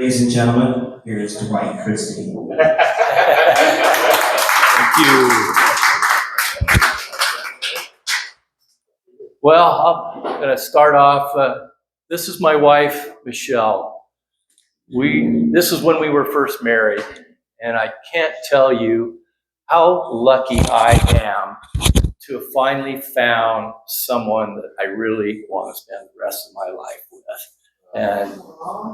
Ladies and gentlemen, here is Dwight Christie. Thank you. Well, I'm going to start off. This is my wife, Michelle. This is when we were first married, and I can't tell you how lucky I am to have finally found someone that I really want to spend the rest of my life with. And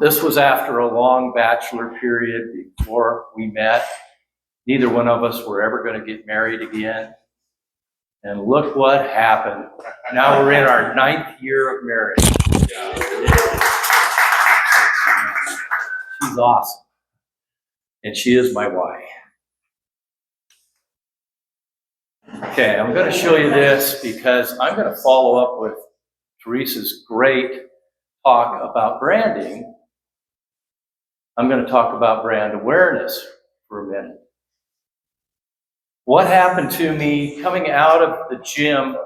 this was after a long bachelor period before we met. Neither one of us were ever going to get married again. And look what happened. Now we're in our 9th year of marriage. She's awesome. And she is my wife. Okay, I'm going to show you this because I'm going to follow up with Teresa's great talk about branding. I'm going to talk about brand awareness for a minute. What happened to me coming out of the gym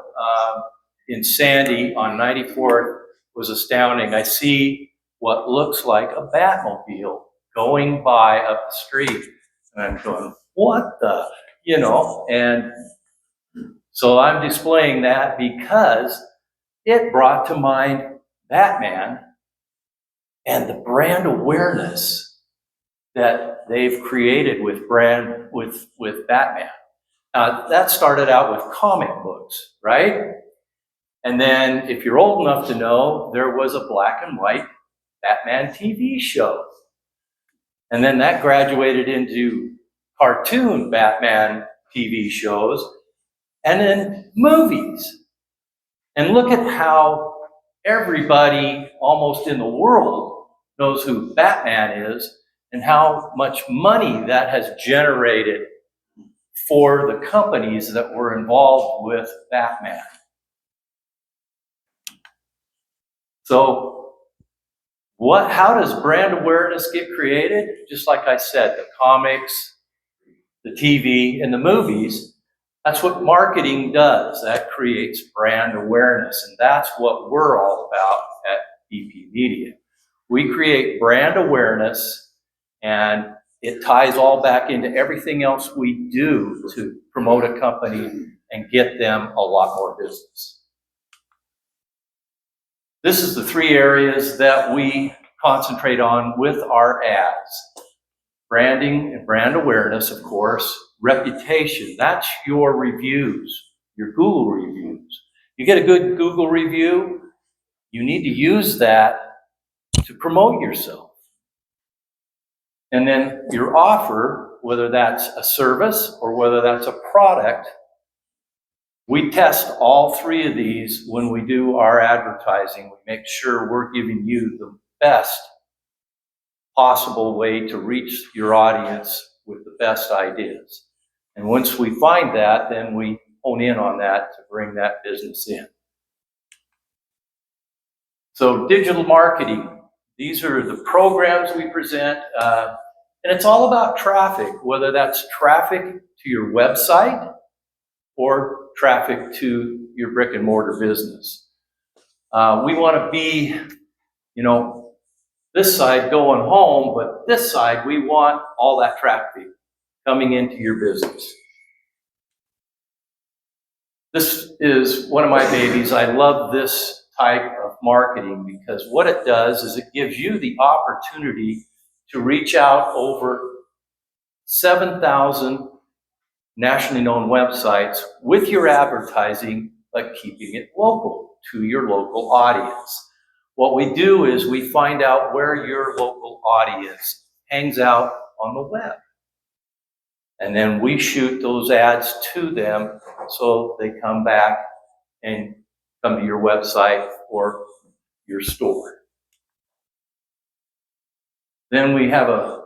in Sandy on 94th was astounding. I see what looks like a Batmobile going by up the street. And I'm going, what the, and so I'm displaying that because it brought to mind Batman and the brand awareness that they've created with Batman. That started out with comic books, right? And then, if you're old enough to know, there was a black and white Batman TV show. And then that graduated into cartoon Batman TV shows, and then movies. And look at how everybody almost in the world knows who Batman is and how much money that has generated for the companies that were involved with Batman. So how does brand awareness get created? Just like I said, the comics, the TV, and the movies, that's what marketing does. That creates brand awareness, and that's what we're all about at BPMedia. We create brand awareness, and it ties all back into everything else we do to promote a company and get them a lot more business. This is the 3 areas that we concentrate on with our ads. Branding and brand awareness, of course. Reputation, that's your reviews, your Google reviews. You get a good Google review, you need to use that to promote yourself. And then your offer, whether that's a service or whether that's a product, we test all 3 of these when we do our advertising. We make sure we're giving you the best possible way to reach your audience with the best ideas. And once we find that, then we hone in on that to bring that business in. So digital marketing. These are the programs we present, and it's all about traffic, whether that's traffic to your website or traffic to your brick and mortar business. We want to be, this side going home, but this side, we want all that traffic coming into your business. This is one of my babies. I love this type of marketing because what it does is it gives you the opportunity to reach out over 7,000 nationally known websites with your advertising, but keeping it local to your local audience. What we do is we find out where your local audience hangs out on the web. And then we shoot those ads to them so they come back and come to your website or your store. Then we have a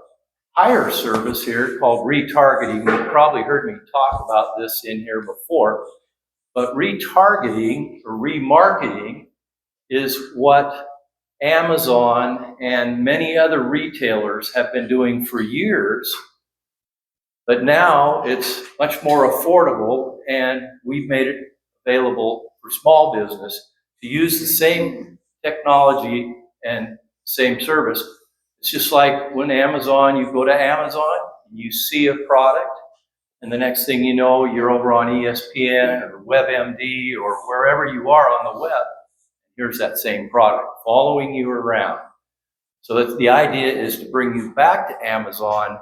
higher service here called retargeting. You've probably heard me talk about this in here before, but retargeting or remarketing is what Amazon and many other retailers have been doing for years, but now it's much more affordable, and we've made it available for small business to use the same technology and same service, It's just like when Amazon, you go to Amazon, you see a product, and the next thing you know, you're over on ESPN or WebMD or wherever you are on the web. Here's that same product following you around. So that's, the idea is to bring you back to Amazon and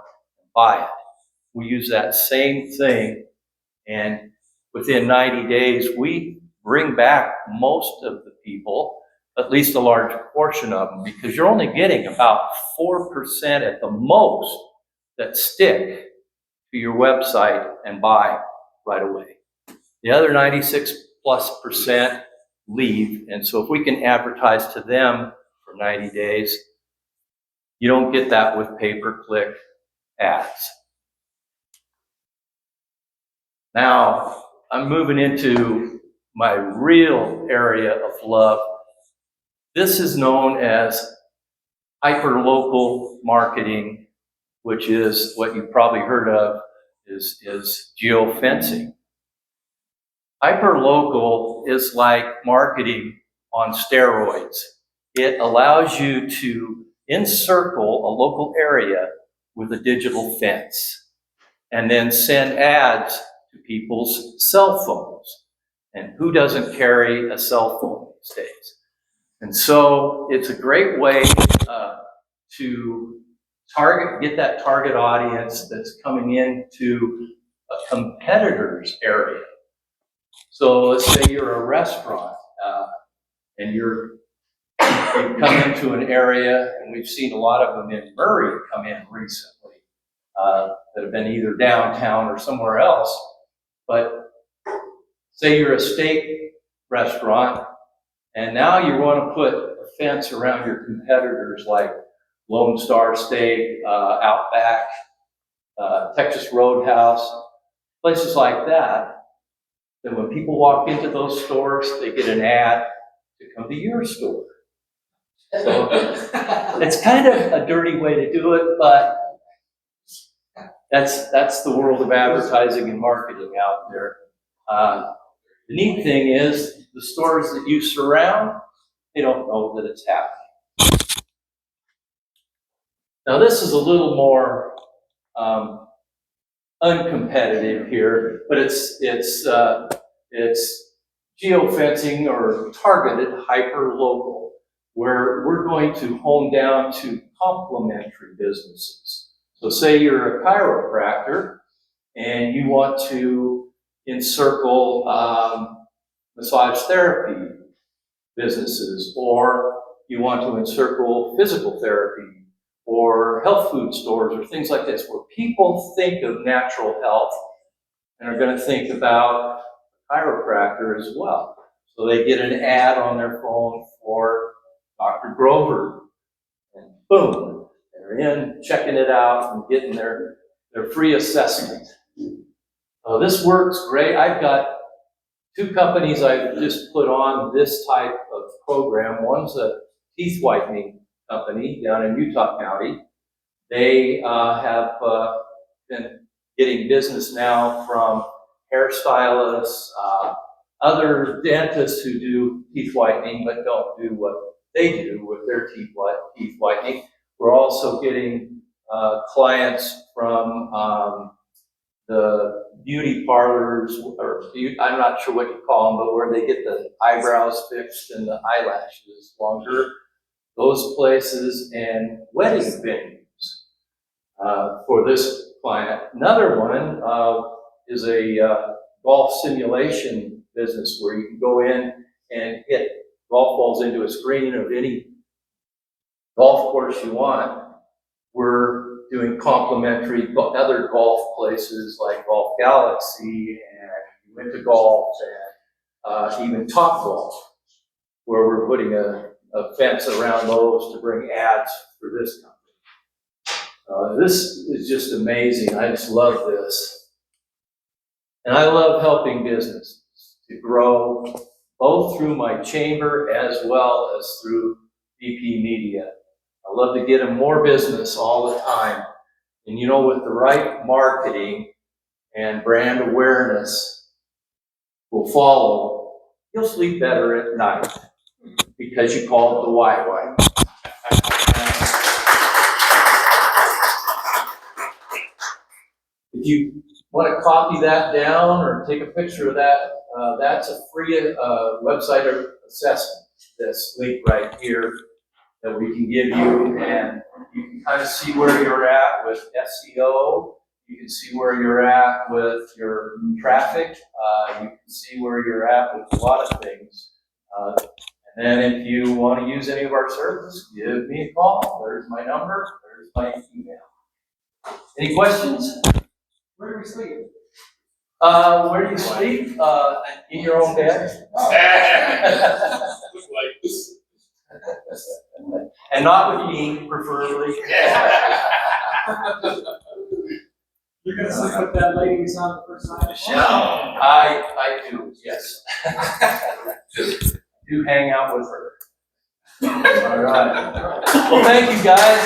buy it. We use that same thing, and within 90 days, we bring back most of the people, at least a large portion of them, because you're only getting about 4% at the most that stick to your website and buy right away. The other 96+% leave, and so if we can advertise to them for 90 days, you don't get that with pay-per-click ads. Now, I'm moving into my real area of love. This is known as hyperlocal marketing, which is what you've probably heard of is geofencing. Hyperlocal is like marketing on steroids. It allows you to encircle a local area with a digital fence and then send ads to people's cell phones. And who doesn't carry a cell phone these days? And so it's a great way to get that target audience that's coming into a competitor's area. So let's say you're a restaurant and you come into an area, and we've seen a lot of them in Murray come in recently that have been either downtown or somewhere else. But say you're a steak restaurant, and now you want to put a fence around your competitors like Lone Star Steak, Outback, Texas Roadhouse, places like that. Then when people walk into those stores, they get an ad to come to your store. So it's kind of a dirty way to do it, but that's the world of advertising and marketing out there. The neat thing is the stores that you surround, they don't know that it's happening. Now this is a little more uncompetitive here, but it's geofencing or targeted hyper-local, where we're going to hone down to complementary businesses. So say you're a chiropractor and you want to encircle massage therapy businesses, or you want to encircle physical therapy or health food stores or things like this, where people think of natural health and are going to think about chiropractor as well. So they get an ad on their phone for Dr. Grover, and boom, they're in, checking it out and getting their free assessment. This works great. I've got 2 companies I've just put on this type of program. One's a teeth whitening company down in Utah County. They have been getting business now from hairstylists, other dentists who do teeth whitening but don't do what they do with their teeth whitening. We're also getting clients from the beauty parlors, or I'm not sure what you call them, but where they get the eyebrows fixed and the eyelashes longer. Those places, and wedding venues for this client. Another one is a golf simulation business where you can go in and hit golf balls into a screen of any golf course you want. We're doing complementary other golf places like Golf Galaxy and Winter Golf and even Top Golf, where we're putting a fence around those to bring ads for this company. This is just amazing. I just love this. And I love helping businesses to grow, both through my chamber as well as through BPMedia. I love to get them more business all the time. And you know, with the right marketing and brand awareness will follow, you'll sleep better at night because you call it the YY. if you want to copy that down or take a picture of that, that's a free website assessment, this link right here that we can give you, and you can kind of see where you're at with SEO. You can see where you're at with your traffic. You can see where you're at with a lot of things. And then if you want to use any of our services, give me a call. There's my number. There's my email. Any questions? Where do we sleep? Where do you sleep? In your own bed. And not with me, preferably. You're gonna sleep with that lady you saw the first time? I do, yes. Do hang out with her. All right. Well, thank you, guys.